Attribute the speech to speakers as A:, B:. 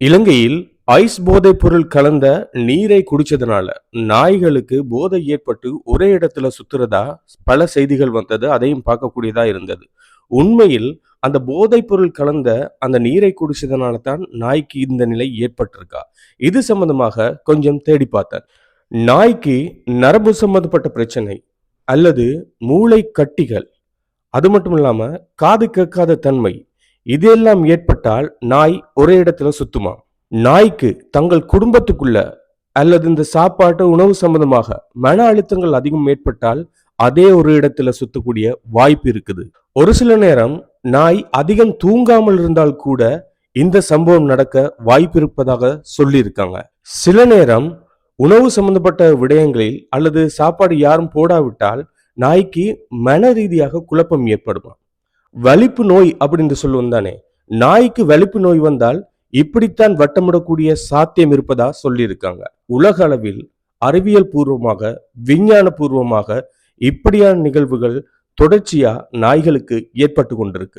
A: இலங்கையில் ஐஸ் போதைப் பொருள் கலந்த நீரை குடிச்சதுனால நாய்களுக்கு போதை ஏற்பட்டு ஒரே இடத்துல சுத்துறதா பல செய்திகள் வந்தது. அதையும் பார்க்கக்கூடியதா இருந்தது. உண்மையில் அந்த போதைப் பொருள் கலந்த அந்த நீரை குடிச்சதுனால தான் நாய்க்கு இந்த நிலை ஏற்பட்டிருக்கா? இது சம்பந்தமாக கொஞ்சம் தேடி பார்த்தேன். நாய்க்கு நரம்பு சம்பந்தப்பட்ட பிரச்சனை அல்லது மூளை கட்டிகள், அது மட்டும் இல்லாம காது கேட்காத தன்மை, இதெல்லாம் ஏற்பட்டால் நாய் ஒரே இடத்துல சுத்துமா? நாய்க்கு தங்கள் குடும்பத்துக்குள்ள அல்லது இந்த சாப்பாட்டு உணவு சம்பந்தமாக மன அழுத்தங்கள் அதிகம் ஏற்பட்டால் அதே ஒரு இடத்துல சுத்தக்கூடிய வாய்ப்பு இருக்குது. ஒரு சில நேரம் நாய் அதிகம் தூங்காமல் இருந்தால் கூட இந்த சம்பவம் நடக்க வாய்ப்பு இருப்பதாக சொல்லியிருக்காங்க. சில நேரம் உணவு சம்பந்தப்பட்ட விடயங்களில் அல்லது சாப்பாடு யாரும் போடாவிட்டால் நாய்க்கு மன ரீதியாக குழப்பம் ஏற்படுமா? வலிப்பு நோய் அப்படின்னு சொல்லுவோம் தானே, நாய்க்கு வலிப்பு நோய் வந்தால் இப்படித்தான் வட்டமிடக்கூடிய சாத்தியம் இருப்பதா சொல்லியிருக்காங்க. உலக அளவில் அறிவியல் பூர்வமாக, விஞ்ஞான பூர்வமாக இப்படியான நிகழ்வுகள் தொடர்ச்சியா நாய்களுக்கு ஏற்பட்டு கொண்டிருக்கு.